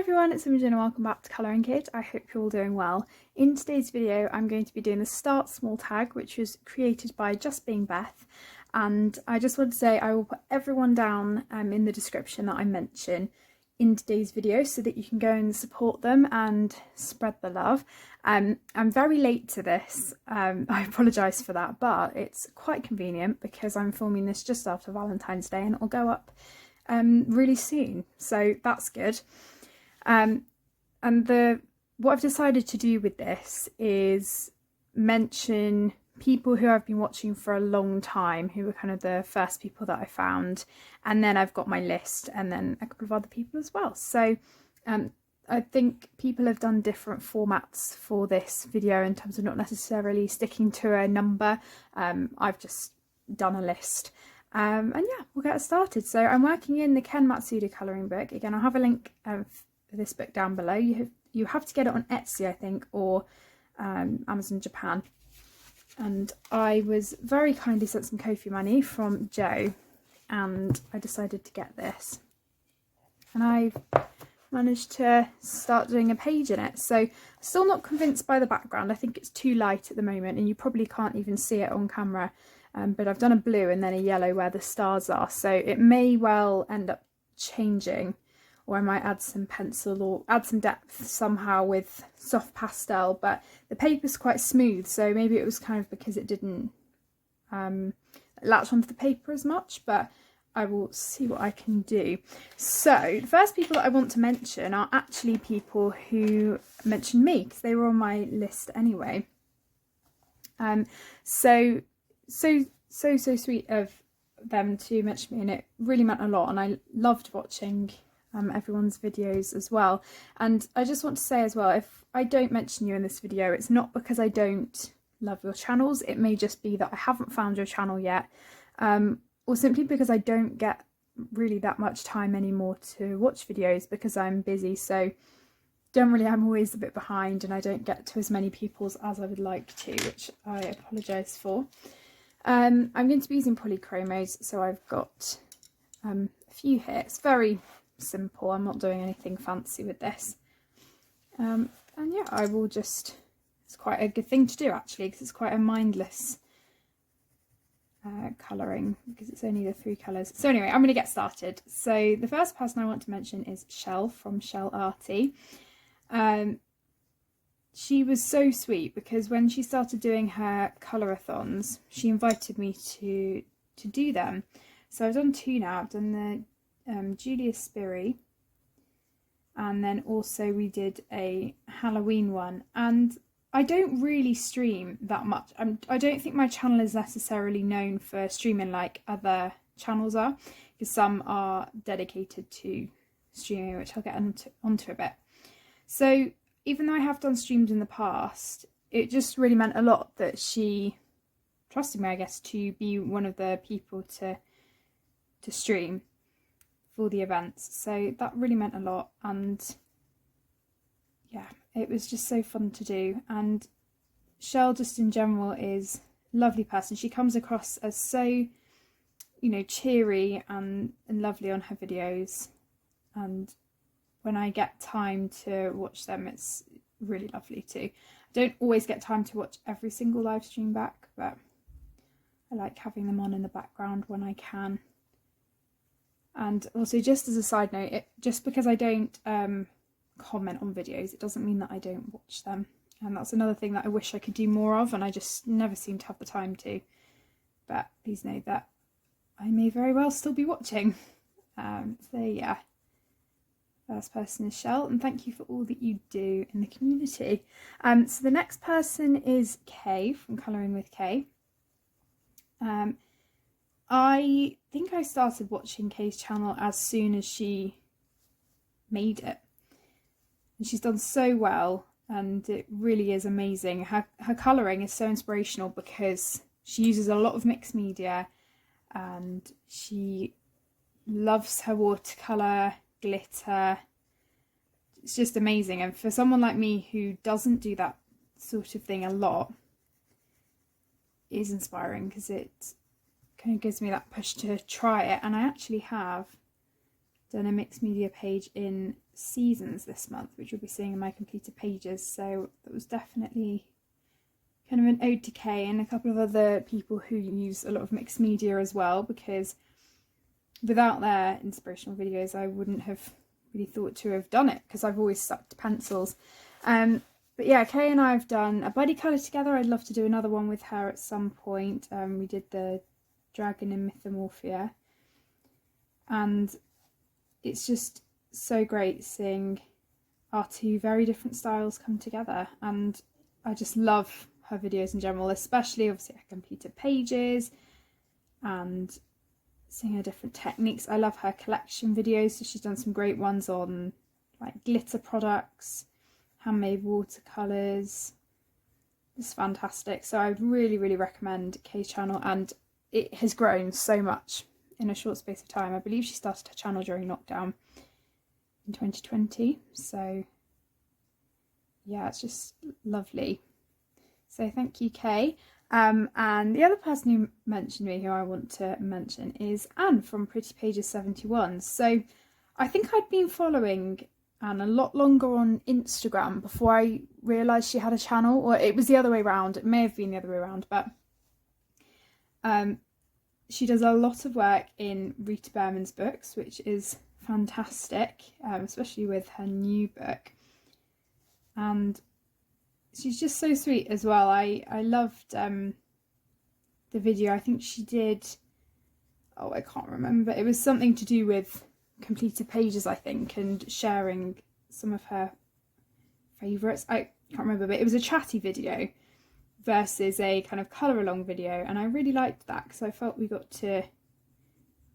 everyone, it's Imogen and welcome back to Colouring Kid. I hope you're all doing well. In today's video I'm going to be doing the Start Small tag, which was created by Just Being Beth, and I just want to say I will put everyone down in the description that I mention in today's video so that you can go and support them and spread the love. I'm very late to this, I apologise for that, but it's quite convenient because I'm filming this just after Valentine's Day and it'll go up really soon, so that's good. What I've decided to do with this is mention people who I've been watching for a long time, who were kind of the first people that I found, and then I've got my list and then a couple of other people as well. So I think people have done different formats for this video in terms of not necessarily sticking to a number. I've just done a list. And yeah, we'll get started. So I'm working in the Ken Matsuda colouring book. Again, I'll have a link of this book down below. You have to get it on Etsy, I think, or Amazon Japan. And I was very kindly sent some Ko-fi money from Joe, and I decided to get this. And I've managed to start doing a page in it. So still not convinced by the background. I think it's too light at the moment, and you probably can't even see it on camera. But I've done a blue and then a yellow where the stars are, so it may well end up changing, or I might add some pencil or add some depth somehow with soft pastel. But the paper's quite smooth, so maybe it was kind of because it didn't latch onto the paper as much, but I will see what I can do. So the first people that I want to mention are actually people who mentioned me, because they were on my list anyway. So sweet of them to mention me, and it really meant a lot, and I loved watching everyone's videos as well. And I just want to say as well, if I don't mention you in this video, it's not because I don't love your channels. It may just be that I haven't found your channel yet, or simply because I don't get really that much time anymore to watch videos because I'm busy. So generally I'm always a bit behind and I don't get to as many people's as I would like to, which I apologise for. I'm going to be using polychromos, so I've got a few here. It's very simple, I'm not doing anything fancy with this. And yeah, I will just, it's quite a good thing to do actually, because it's quite a mindless colouring, because it's only the 3 colours. So anyway, I'm going to get started. So the first person I want to mention is Shell from Shell Arty. She was so sweet because when she started doing her colour-a-thons, she invited me to do them. So I've done 2 now. I've done the Julius Spiri, and then also we did a Halloween one. And I don't really stream that much. I don't think my channel is necessarily known for streaming like other channels are, because some are dedicated to streaming, which I'll get onto a bit. So even though I have done streams in the past, it just really meant a lot that she trusted me, I guess, to be one of the people to stream for the events. So that really meant a lot, and yeah, it was just so fun to do. And Shell just in general is a lovely person. She comes across as so, you know, cheery and lovely on her videos, and when I get time to watch them, it's really lovely too. I don't always get time to watch every single live stream back, but I like having them on in the background when I can. And also, just as a side note, just because I don't comment on videos, it doesn't mean that I don't watch them. And that's another thing that I wish I could do more of, and I just never seem to have the time to. But please know that I may very well still be watching. So yeah. First person is Shell, and thank you for all that you do in the community. So the next person is Kay from Colouring with Kay. I think I started watching Kay's channel as soon as she made it, and she's done so well, and it really is amazing. Her colouring is so inspirational because she uses a lot of mixed media, and she loves her watercolour, glitter. It's just amazing, and for someone like me who doesn't do that sort of thing a lot, it is inspiring because it kind of gives me that push to try it. And I actually have done a mixed media page in Seasons this month, which you'll be seeing in my completed pages. So that was definitely kind of an ode to Kay and a couple of other people who use a lot of mixed media as well, because without their inspirational videos I wouldn't have really thought to have done it, because I've always stuck to pencils. But yeah, Kay and I have done a buddy colour together. I'd love to do another one with her at some point. We did the Dragon in Mythomorphia, and it's just so great seeing our two very different styles come together, and I just love her videos in general, especially obviously her completed pages and seeing her different techniques. I love her collection videos, so she's done some great ones on like glitter products, handmade watercolours. It's fantastic. So I would really, really recommend Kay's channel, and it has grown so much in a short space of time. I believe she started her channel during lockdown in 2020. So yeah, it's just lovely. So thank you, Kay. And the other person who mentioned me, who I want to mention, is Anne from Pretty Pages 71. So I think I'd been following Anne a lot longer on Instagram before I realised she had a channel, or it was the other way around. It may have been the other way around, but she does a lot of work in Rita Berman's books, which is fantastic, especially with her new book. And she's just so sweet as well. I loved the video. I think she did, oh, I can't remember. It was something to do with completed pages, I think, and sharing some of her favourites. I can't remember, but it was a chatty video versus a kind of colour along video, and I really liked that because I felt we got to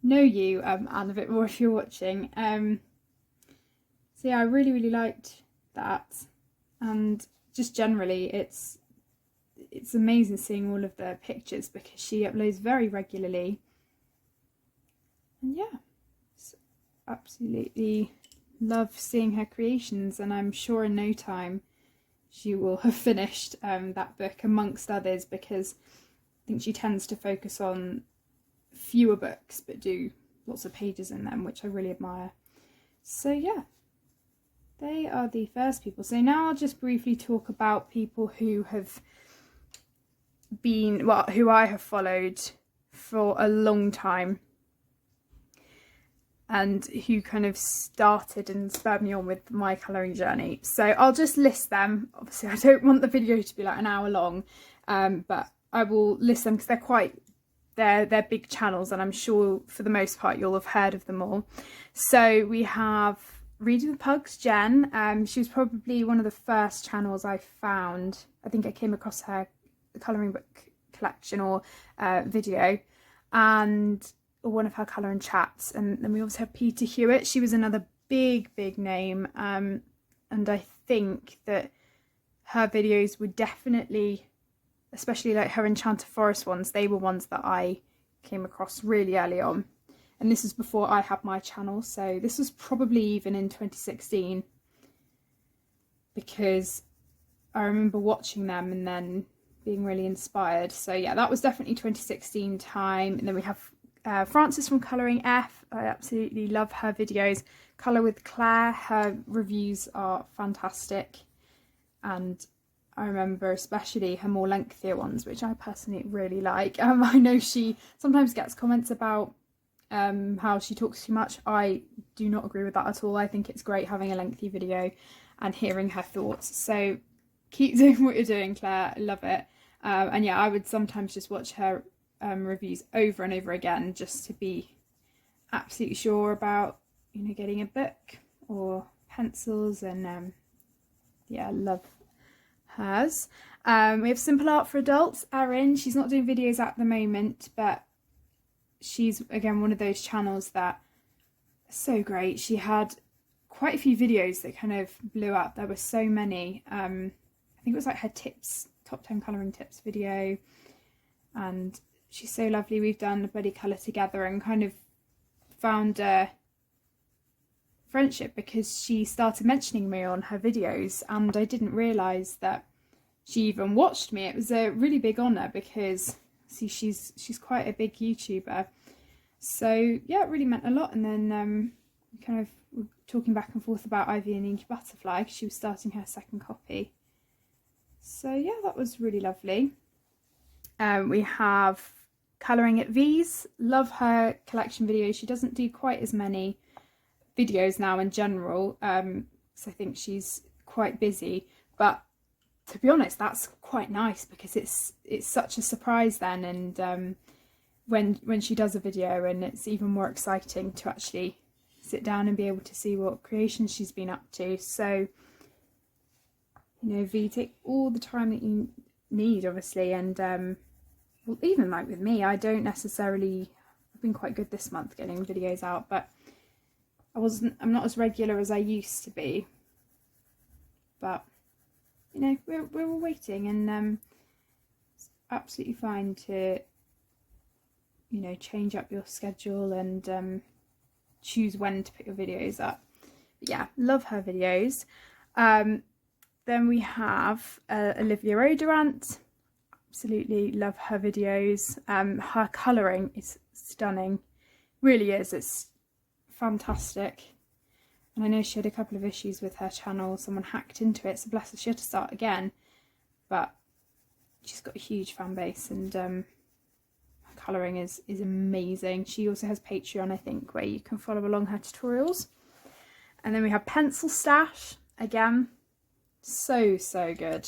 know you, Anne, a bit more if you're watching. So yeah, I really, really liked that, and just generally it's amazing seeing all of the pictures because she uploads very regularly, and yeah, absolutely love seeing her creations, and I'm sure in no time she will have finished that book amongst others, because I think she tends to focus on fewer books but do lots of pages in them, which I really admire. So yeah, they are the first people. So now I'll just briefly talk about people who have been, well, who I have followed for a long time and who kind of started and spurred me on with my colouring journey. So I'll just list them. Obviously I don't want the video to be like an hour long, but I will list them because they're big channels, and I'm sure for the most part you'll have heard of them all. So we have Reading with Pugs, Jen. She was probably one of the first channels I found. I think I came across her colouring book collection or video, and one of her colour and chats. And then we also have Peter Hewitt. She was another big name, and I think that her videos were definitely, especially like her Enchanted Forest ones, they were ones that I came across really early on. And this was before I had my channel, so this was probably even in 2016, because I remember watching them and then being really inspired. So yeah, that was definitely 2016 time. And then we have Frances from Colouring F. I absolutely love her videos. Colour with Claire, her reviews are fantastic, and I remember especially her more lengthier ones, which I personally really like. I know she sometimes gets comments about how she talks too much. I do not agree with that at all. I think it's great having a lengthy video and hearing her thoughts. So keep doing what you're doing, Claire. I love it. And yeah, I would sometimes just watch her reviews over and over again just to be absolutely sure about, you know, getting a book or pencils. And yeah, I love hers. We have Simple Art for Adults, Erin. She's not doing videos at the moment, but she's again one of those channels that are so great. She had quite a few videos that kind of blew up. There were so many. I think it was like her tips, top 10 colouring tips video, and she's so lovely. We've done a buddy colour together and kind of found a friendship because she started mentioning me on her videos, and I didn't realise that she even watched me. It was a really big honour because see, she's quite a big YouTuber. So yeah, it really meant a lot. And then kind of talking back and forth about Ivy and the Inky Butterfly, because she was starting her second copy. So yeah, that was really lovely. We have Colouring at V's. Love her collection videos. She doesn't do quite as many videos now in general, because I think she's quite busy, but to be honest, that's quite nice, because it's such a surprise then, and when she does a video, and it's even more exciting to actually sit down and be able to see what creations she's been up to. So, you know, V, take all the time that you need, obviously, and well, even like with me, I've been quite good this month getting videos out, but I'm not as regular as I used to be. But you know, we're all waiting, and it's absolutely fine to, you know, change up your schedule and choose when to put your videos up. But yeah, love her videos. Then we have Olivia Odorant. Absolutely love her videos. Her colouring is stunning, really is. It's fantastic. And I know she had a couple of issues with her channel. Someone hacked into it, so bless her, she had to start again. But she's got a huge fan base, and her colouring is amazing. She also has Patreon, I think, where you can follow along her tutorials. And then we have Pencil Stash, again, so good.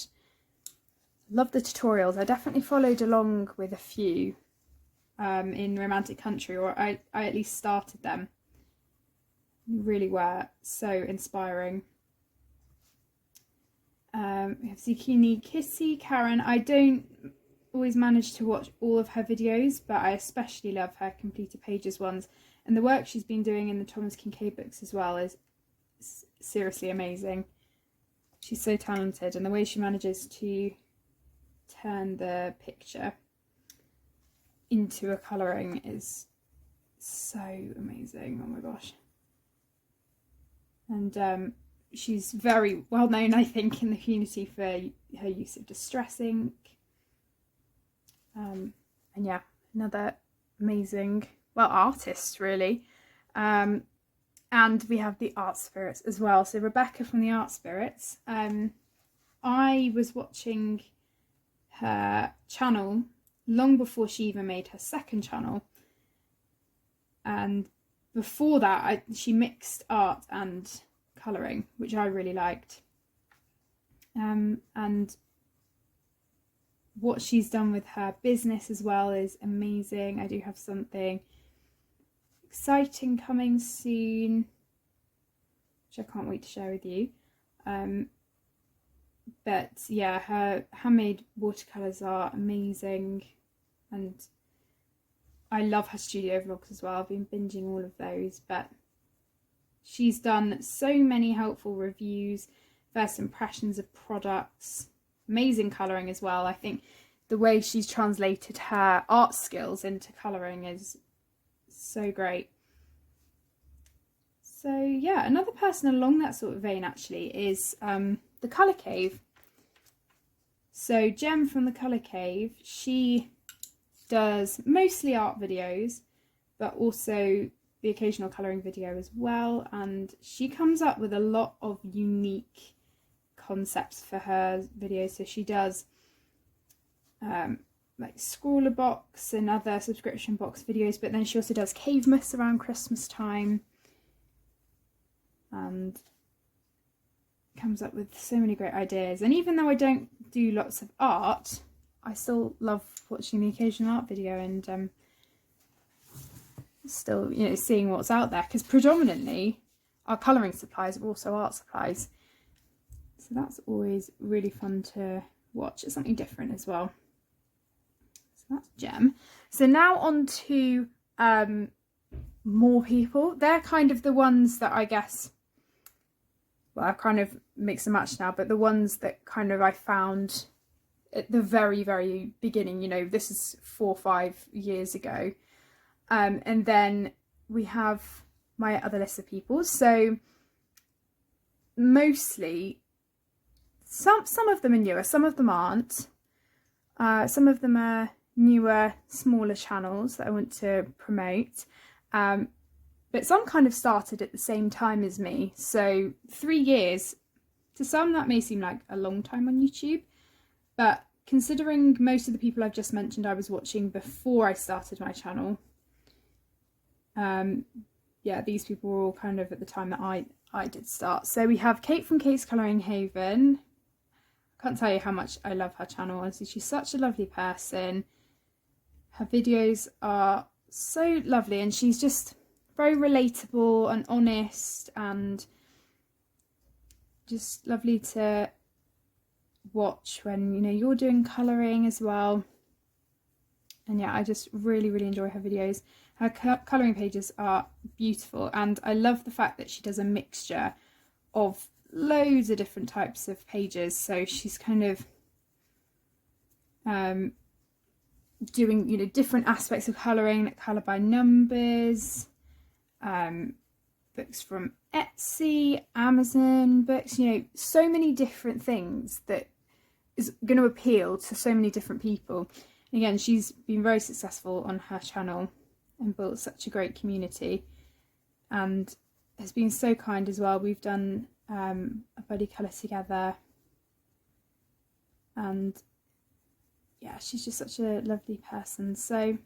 Love the tutorials. I definitely followed along with a few in Romantic Country, or I at least started them. Really were so inspiring. We have Zucchini Kissy, Karen. I don't always manage to watch all of her videos, but I especially love her completed pages ones, and the work she's been doing in the Thomas Kincaid books as well is seriously amazing. She's so talented, and the way she manages to turn the picture into a colouring is so amazing. Oh my gosh. And she's very well known, I think, in the community for her use of distress ink. And yeah, another amazing, well, artist really. And we have the Art Spirits as well. So Rebecca from the Art Spirits. I was watching her channel long before she even made her second channel. And before that, she mixed art and colouring, which I really liked. And what she's done with her business as well is amazing. I do have something exciting coming soon, which I can't wait to share with you. But yeah, her handmade watercolours are amazing, and I love her studio vlogs as well. I've been binging all of those, but she's done so many helpful reviews, first impressions of products, amazing colouring as well. I think the way she's translated her art skills into colouring is so great. So yeah, another person along that sort of vein actually is the Colour Cave. So Jem from the Colour Cave, she does mostly art videos, but also the occasional colouring video as well, and she comes up with a lot of unique concepts for her videos. So she does like Scrawler Box and other subscription box videos, but then she also does Cavemas around Christmas time, and comes up with so many great ideas. And even though I don't do lots of art, I still love watching the occasional art video and still, you know, seeing what's out there, because predominantly our colouring supplies are also art supplies, so that's always really fun to watch. It's something different as well. So that's Jem. So now on to more people. They're kind of the ones that I guess, well, I've kind of mixed and matched now, but the ones that kind of I found at the very beginning, you know, this is 4 or 5 years ago. And then we have my other list of people. So mostly, some of them are newer, some of them aren't. Some of them are newer, smaller channels that I want to promote. but some kind of started at the same time as me. So 3 years, to some that may seem like a long time on YouTube, but considering most of the people I've just mentioned I was watching before I started my channel, yeah, these people were all kind of at the time that I did start. So we have Kate from Kate's Colouring Haven. I can't tell you how much I love her channel. Honestly, she's such a lovely person. Her videos are so lovely, and she's just very relatable and honest, and just lovely to watch when, you know, you're doing colouring as well. And yeah, I just really enjoy her videos. Her colouring pages are beautiful, and I love the fact that she does a mixture of loads of different types of pages. So she's kind of doing, you know, different aspects of colouring, like colour by numbers, books from Etsy, Amazon books, you know, so many different things that is going to appeal to so many different people. And again, she's been very successful on her channel and built such a great community, and has been so kind as well. We've done a buddy colour together, and yeah, she's just such a lovely person. So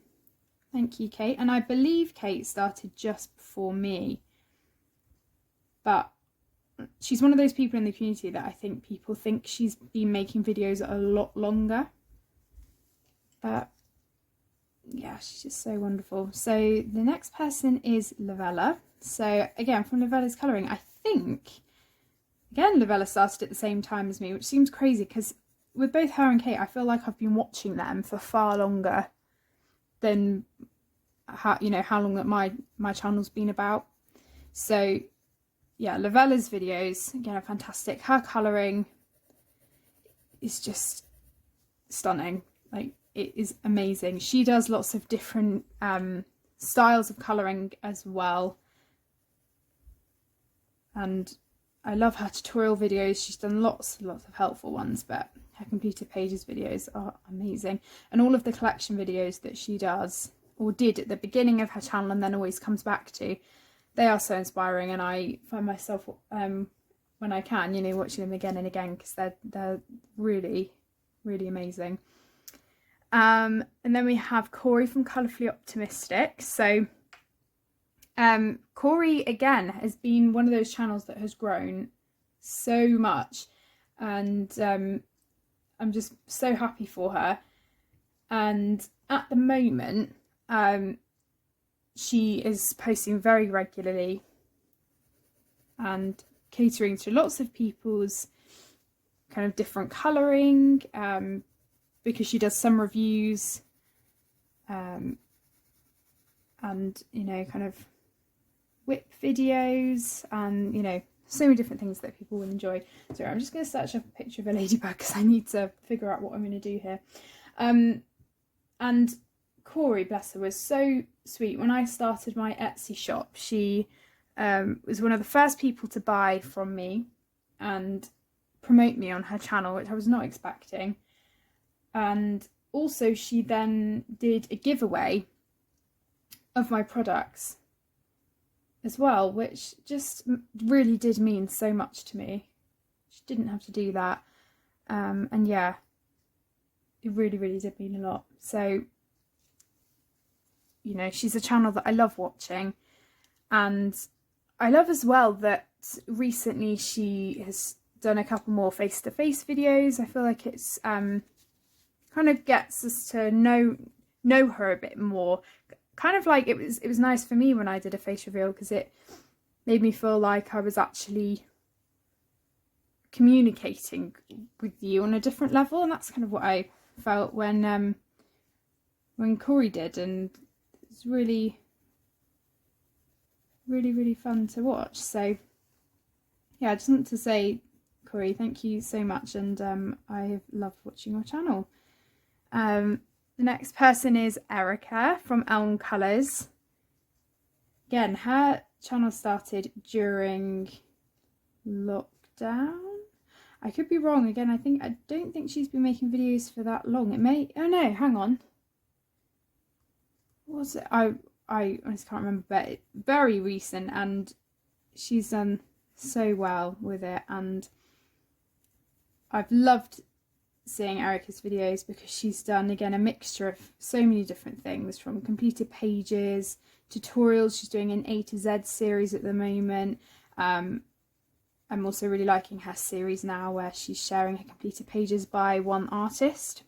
thank you, Kate. And I believe Kate started just before me, but she's one of those people in the community that I think people think she's been making videos a lot longer. But yeah, she's just so wonderful. So the next person is Lavella. So again, from Lavella's Colouring, I think, again, Lavella started at the same time as me, which seems crazy because with both her and Kate, I feel like I've been watching them for far longer than how, you know, how long that my channel's been about. So yeah, Lavella's videos, again, are fantastic. Her colouring is just stunning. Like, it is amazing. She does lots of different styles of colouring as well. And I love her tutorial videos. She's done lots of helpful ones, but her completed pages videos are amazing. And all of the collection videos that she does, or did at the beginning of her channel and then always comes back to, they are so inspiring, and I find myself when I can, you know, watching them again and again, because they're really amazing. And then we have Corey from Colourfully Optimistic. So Corey, again, has been one of those channels that has grown so much, and I'm just so happy for her. And at the moment, she is posting very regularly and catering to lots of people's kind of different colouring, because she does some reviews, and, you know, kind of whip videos, and, you know, so many different things that people will enjoy. So I'm just going to search up a picture of a ladybug because I need to figure out what I'm going to do here. And Corey, bless her, was so sweet. When I started my Etsy shop, she was one of the first people to buy from me and promote me on her channel, which I was not expecting. And also she then did a giveaway of my products as well, which just really did mean so much to me. She didn't have to do that. And yeah, it really did mean a lot. So, you know, she's a channel that I love watching, and I love as well that recently she has done a couple more face-to-face videos. I feel like it's kind of gets us to know her a bit more. Kind of like it was nice for me when I did a face reveal, because it made me feel like I was actually communicating with you on a different level, and that's kind of what I felt when Corey did, and it's really fun to watch. So yeah, I just want to say, Corey, thank you so much, and I have loved watching your channel. The next person is Erica from Elm Colours. Again, her channel started during lockdown. I could be wrong. Again, I don't think she's been making videos for that long. It may, oh no, hang on. What was it? I honestly can't remember, but very recent, and she's done so well with it, and I've loved seeing Erica's videos because she's done, again, a mixture of so many different things, from completed pages, tutorials. She's doing an A to Z series at the moment. I'm also really liking her series now where she's sharing her completed pages by one artist.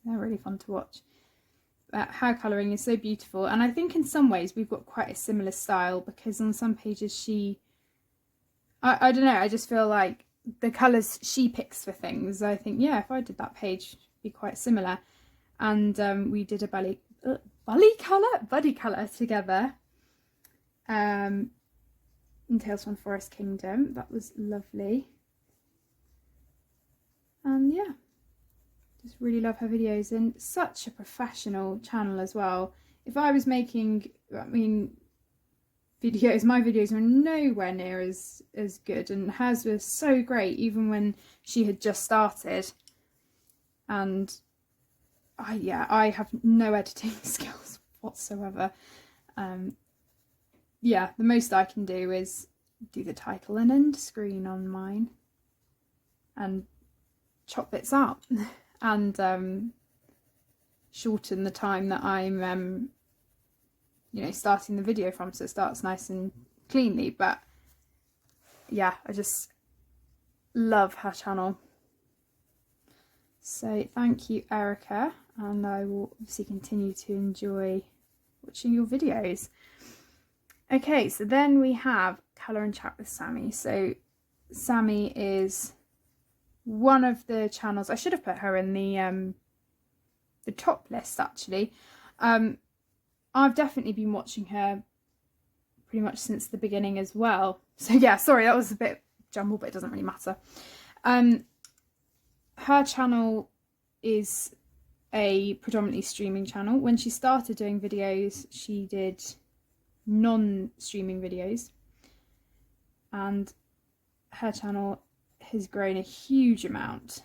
They're really fun to watch. Her colouring is so beautiful, and I think in some ways we've got quite a similar style, because on some pages I don't know, I just feel like the colours she picks for things, I think, yeah, if I did that page, it'd be quite similar. And we did a buddy colour together in Tales from Forest Kingdom. That was lovely. And yeah, just really love her videos, and such a professional channel as well. If I was making, videos, my videos were nowhere near as good, and hers was so great even when she had just started. And I have no editing skills whatsoever. Yeah, the most I can do is do the title and end screen on mine and chop bits out and shorten the time that I'm starting the video from, so it starts nice and cleanly. But yeah, I just love her channel. So thank you, Erica, and I will obviously continue to enjoy watching your videos. Okay, so then we have Colour and Chat with Sammy. So Sammy is one of the channels, I should have put her in the top list actually. I've definitely been watching her pretty much since the beginning as well. So yeah, sorry, that was a bit jumbled, but it doesn't really matter. Her channel is a predominantly streaming channel. When she started doing videos, she did non-streaming videos, and her channel has grown a huge amount,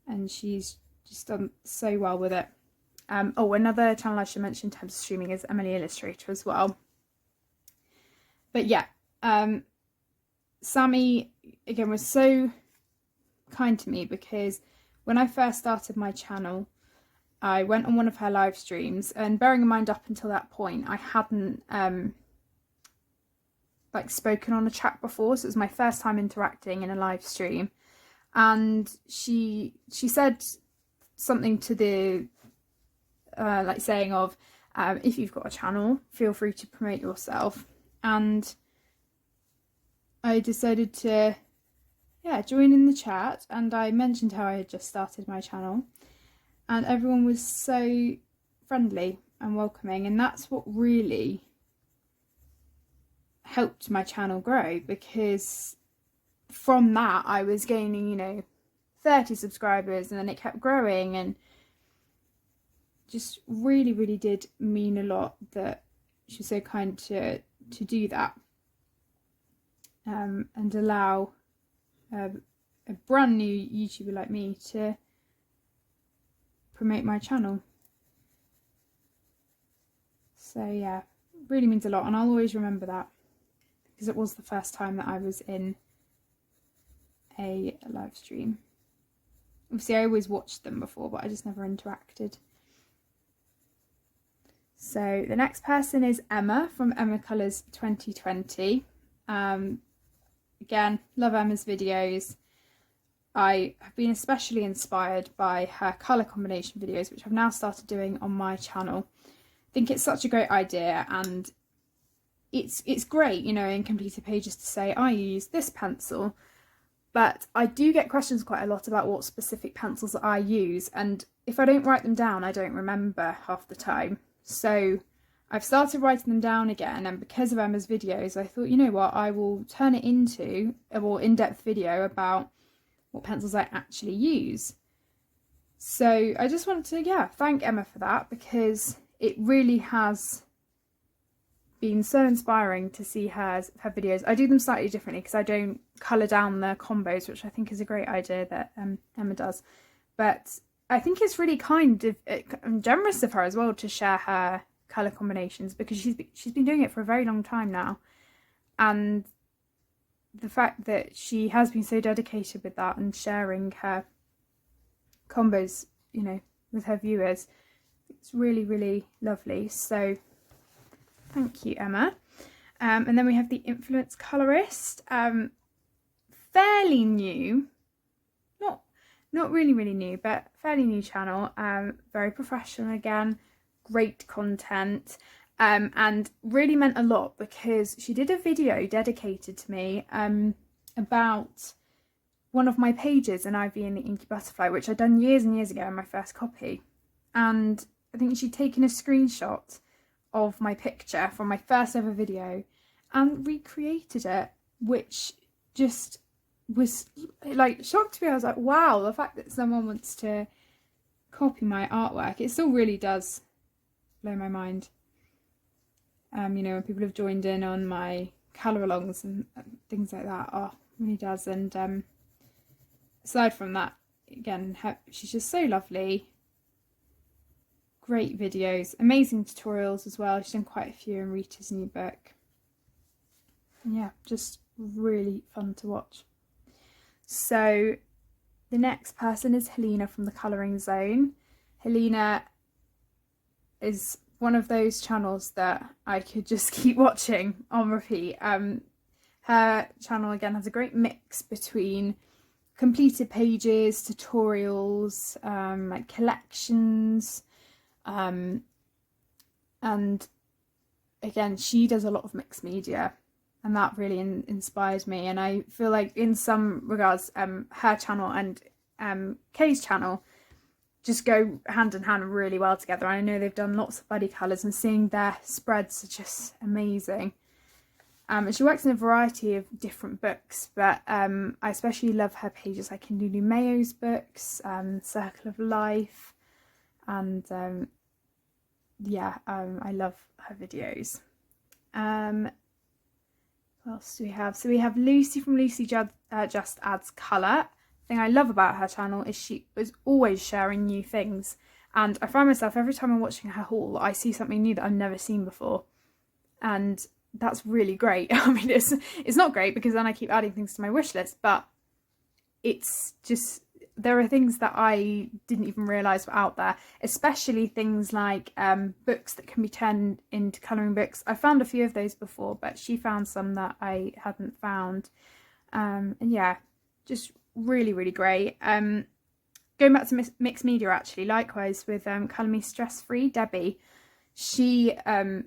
and she's just done so well with it. Oh, another channel I should mention in terms of streaming is Emily Illustrator as well. But yeah, Sammy, again, was so kind to me, because when I first started my channel, I went on one of her live streams, and bearing in mind up until that point I hadn't spoken on a chat before, so it was my first time interacting in a live stream, and she said something to the saying of, if you've got a channel, feel free to promote yourself. And I decided to join in the chat, and I mentioned how I had just started my channel, and everyone was so friendly and welcoming, and that's what really helped my channel grow, because from that I was gaining 30 subscribers, and then it kept growing, and just really, really did mean a lot that she was so kind to do that, and allow a brand new YouTuber like me to promote my channel. So yeah, really means a lot, and I'll always remember that, because it was the first time that I was in a live stream. Obviously I always watched them before, but I just never interacted. So the next person is Emma from Emma Colours 2020. Again, love Emma's videos. I have been especially inspired by her colour combination videos, which I've now started doing on my channel. I think it's such a great idea, and it's great, in completed pages to say, I use this pencil, but I do get questions quite a lot about what specific pencils that I use, and if I don't write them down, I don't remember half the time. So I've started writing them down again, and because of Emma's videos, I thought, you know what, I will turn it into a more in-depth video about what pencils I actually use. So I just want to, thank Emma for that, because it really has been so inspiring to see her videos. I do them slightly differently because I don't colour down the combos, which I think is a great idea that Emma does. But I think it's really kind of and generous of her as well to share her colour combinations, because she's been doing it for a very long time now, and the fact that she has been so dedicated with that and sharing her combos, you know, with her viewers, it's really, really lovely. So thank you, Emma. And then we have the Influence Colorist, fairly new, not really new, but fairly new channel, very professional again, great content, and really meant a lot because she did a video dedicated to me about one of my pages in Ivy and the Inky Butterfly, which I'd done years and years ago in my first copy, and I think she'd taken a screenshot of my picture from my first ever video and recreated it, which just was like shocked me. I was like, wow, the fact that someone wants to copy my artwork, it still really does blow my mind. You know, when people have joined in on my colour alongs and things like that, oh, it really does. And aside from that, again, she's just so lovely. Great videos, amazing tutorials as well. She's done quite a few in Rita's new book. And yeah, just really fun to watch. So the next person is Helena from the Colouring Zone. Helena is one of those channels that I could just keep watching on repeat. Her channel again has a great mix between completed pages, tutorials, like collections, and again she does a lot of mixed media, and that really inspires me. And I feel like in some regards her channel and Kay's channel just go hand in hand really well together. I know they've done lots of buddy colours, and seeing their spreads are just amazing. And she works in a variety of different books, but I especially love her pages like in Lulu Mayo's books, Circle of Life, and I love her videos. What else do we have? So we have Lucy from Lucy Just Adds Colour. The thing I love about her channel is she is always sharing new things, and I find myself every time I'm watching her haul I see something new that I've never seen before, and that's really great. I mean, it's not great because then I keep adding things to my wish list, but it's just, there are things that I didn't even realise were out there, especially things like books that can be turned into colouring books. I found a few of those before, but she found some that I hadn't found. And yeah, just really, really great. Going back to mixed media actually, likewise with Colour Me Stress Free, Debbie. She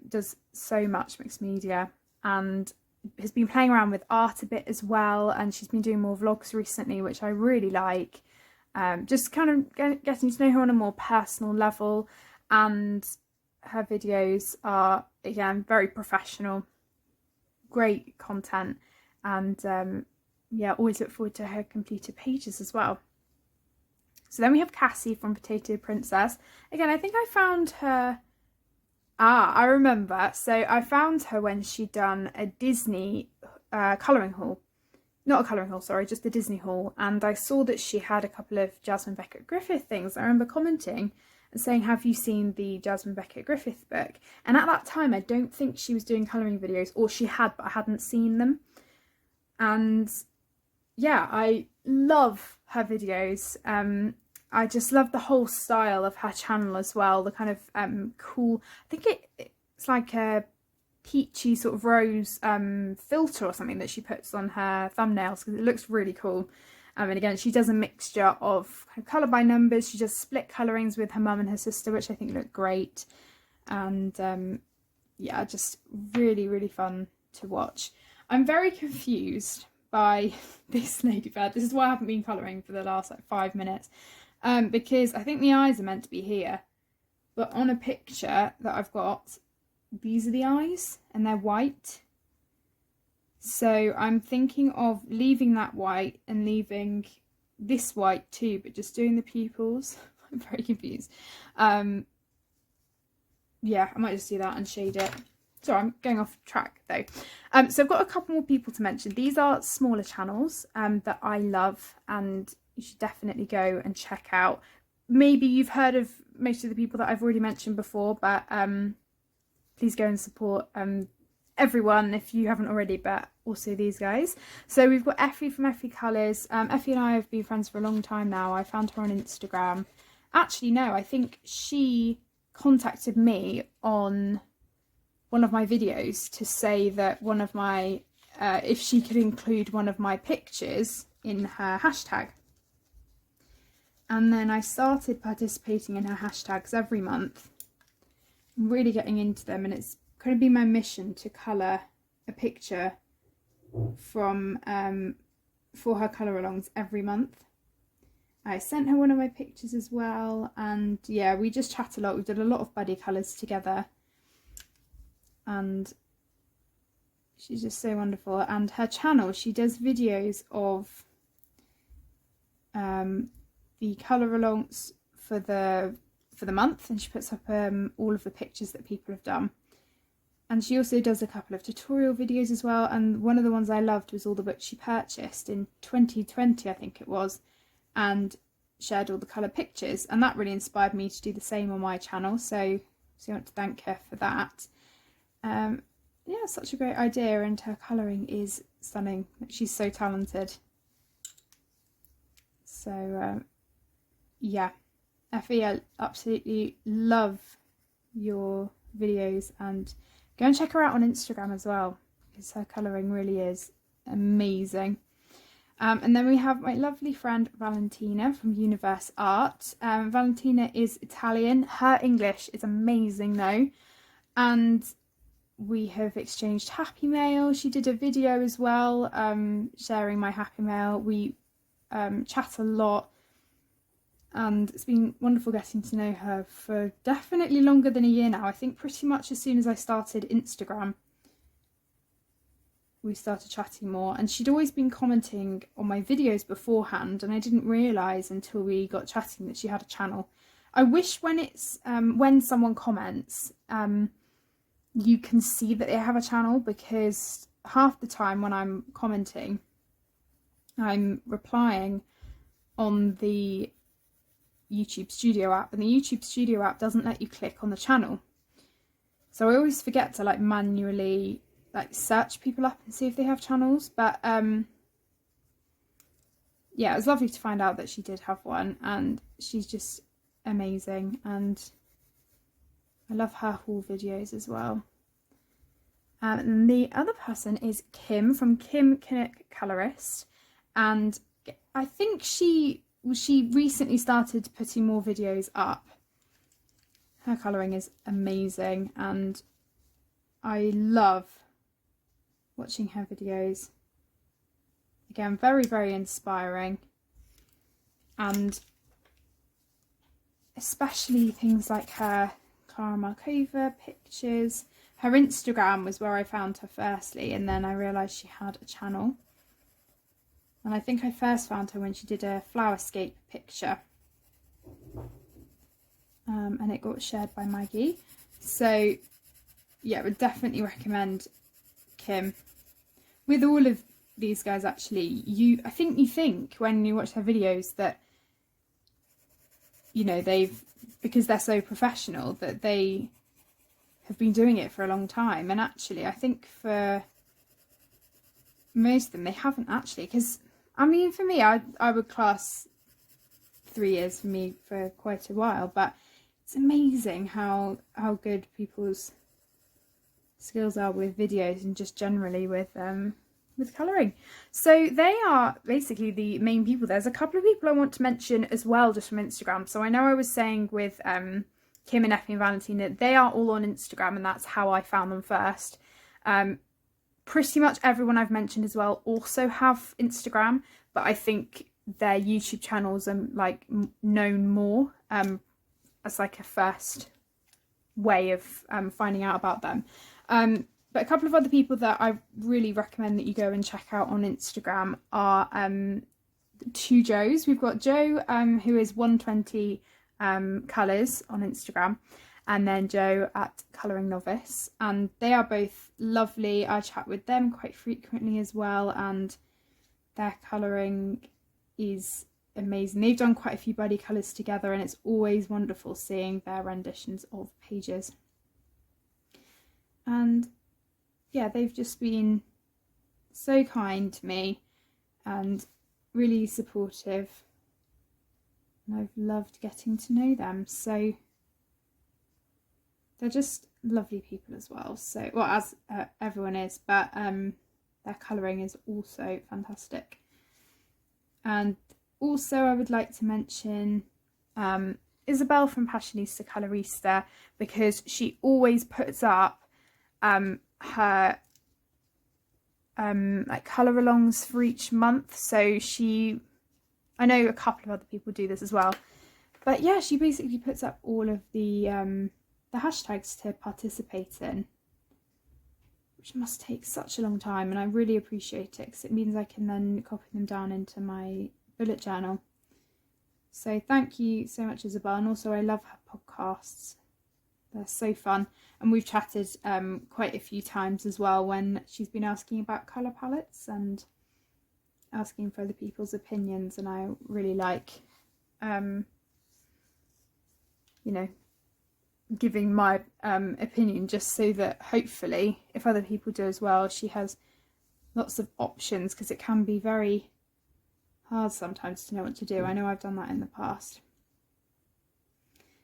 does so much mixed media and has been playing around with art a bit as well, and she's been doing more vlogs recently, which I really like. Just kind of getting to know her on a more personal level, and her videos are again very professional, great content, and yeah, always look forward to her completed pages as well. So then we have Cassie from Potato Princess. Again, I think I found her, I remember, so I found her when she'd done a Disney colouring haul. Not a colouring haul, sorry, just a Disney haul. And I saw that she had a couple of Jasmine Beckett Griffith things. I remember commenting and saying, have you seen the Jasmine Beckett Griffith book? And at that time, I don't think she was doing colouring videos, or she had, but I hadn't seen them. And yeah, I love her videos. I just love the whole style of her channel as well. The kind of cool, I think it's like a peachy sort of rose filter or something that she puts on her thumbnails, because it looks really cool. And again, she does a mixture of colour by numbers. She does split colourings with her mum and her sister, which I think look great. And yeah, just really, really fun to watch. I'm very confused by this ladybird. This is why I haven't been colouring for the last like 5 minutes. Because I think the eyes are meant to be here, but on a picture that I've got, these are the eyes and they're white. So I'm thinking of leaving that white and leaving this white too, but just doing the pupils. I'm very confused. Yeah, I might just do that and shade it. Sorry, I'm going off track though. So I've got a couple more people to mention. These are smaller channels that I love, and you should definitely go and check out. maybe you've heard of most of the people that I've already mentioned before, but please go and support everyone if you haven't already, but also these guys. So we've got Effie from Effie Colours. Effie and I have been friends for a long time now. I found her on Instagram. Actually, no, I think she contacted me on one of my videos to say that one of my, if she could include one of my pictures in her hashtag. And then I started participating in her hashtags every month. I'm really getting into them, and it's going to be my mission to colour a picture from for her colour alongs every month. I sent her one of my pictures as well, and yeah, we just chat a lot. We did a lot of buddy colours together, and she's just so wonderful. And her channel, she does videos of the colour alongs for the month, and she puts up all of the pictures that people have done. And she also does a couple of tutorial videos as well, and one of the ones I loved was all the books she purchased in 2020, I think it was, and shared all the colour pictures, and that really inspired me to do the same on my channel, so I want to thank her for that. Yeah, such a great idea, and her colouring is stunning. She's so talented. So yeah, Effie, I absolutely love your videos, and go and check her out on Instagram as well, because her colouring really is amazing. And then we have my lovely friend Valentina from Universe Art. Valentina is Italian. Her English is amazing though, and we have exchanged happy mail. She did a video as well, sharing my happy mail. We chat a lot, and it's been wonderful getting to know her for definitely longer than a year now. I think pretty much as soon as I started Instagram, we started chatting more, and she'd always been commenting on my videos beforehand, and I didn't realise until we got chatting that she had a channel. I wish when it's when someone comments, you can see that they have a channel, because half the time when I'm commenting, I'm replying on the YouTube Studio app, and the YouTube Studio app doesn't let you click on the channel. So I always forget to like manually like search people up and see if they have channels. But yeah, it was lovely to find out that she did have one, and she's just amazing, and I love her haul videos as well. And the other person is Kim from Kim Kinnock Colorist, and I think she recently started putting more videos up. Her colouring is amazing, and I love watching her videos. Again, very, very inspiring, and especially things like her Clara Markova pictures. Her Instagram was where I found her firstly, and then I realised she had a channel. And I think I first found her when she did a flowerscape picture. And it got shared by Maggie. So yeah, I would definitely recommend Kim. With all of these guys actually, I think you think when you watch their videos that, you know, because they're so professional, that they have been doing it for a long time. And actually I think for most of them they haven't actually, because I mean for me I would class 3 years for me for quite a while, but it's amazing how good people's skills are with videos and just generally with colouring. So they are basically the main people. There's a couple of people I want to mention as well just from Instagram. So I know I was saying with Kim and Effie and Valentina, they are all on Instagram, and that's how I found them first. Pretty much everyone I've mentioned as well also have Instagram, but I think their YouTube channels are like known more as like a first way of finding out about them. But a couple of other people that I really recommend that you go and check out on Instagram are two Joes. We've got Joe, who is 120 Colours on Instagram, and then Joe at Colouring Novice, and they are both lovely. I chat with them quite frequently as well, and their colouring is amazing. They've done quite a few buddy colours together, and it's always wonderful seeing their renditions of pages. And yeah, they've just been so kind to me and really supportive, and I've loved getting to know them. So they're just lovely people as well. So, well, as everyone is, but their colouring is also fantastic. And also I would like to mention Isabell from Passionista Colorista, because she always puts up her like colour alongs for each month. So I know a couple of other people do this as well, but yeah, she basically puts up all of the hashtags to participate in, which must take such a long time, and I really appreciate it because it means I can then copy them down into my bullet journal. So thank you so much, Isabell. And also I love her podcasts, they're so fun, and we've chatted quite a few times as well when she's been asking about colour palettes and asking for other people's opinions, and I really like you know, giving my opinion, just so that hopefully if other people do as well, she has lots of options, because it can be very hard sometimes to know what to do. I know I've done that in the past.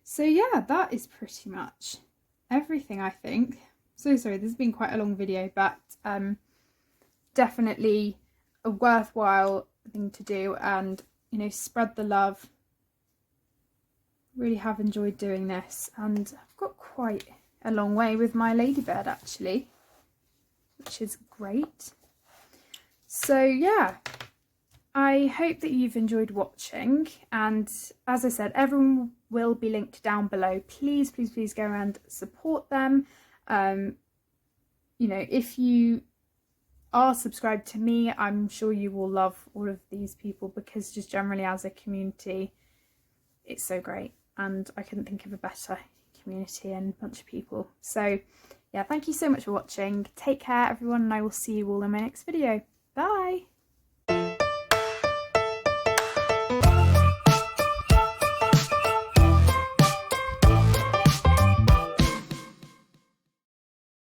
So yeah, that is pretty much everything, I think. So sorry, this has been quite a long video, but definitely a worthwhile thing to do, and you know, spread the love. Really have enjoyed doing this, and I've got quite a long way with my ladybird actually, which is great. So yeah, I hope that you've enjoyed watching, and as I said, everyone will be linked down below. Please go and support them. You know, if you are subscribed to me, I'm sure you will love all of these people, because just generally as a community, it's so great. And I couldn't think of a better community and bunch of people. So yeah, thank you so much for watching. Take care everyone, and I will see you all in my next video. Bye!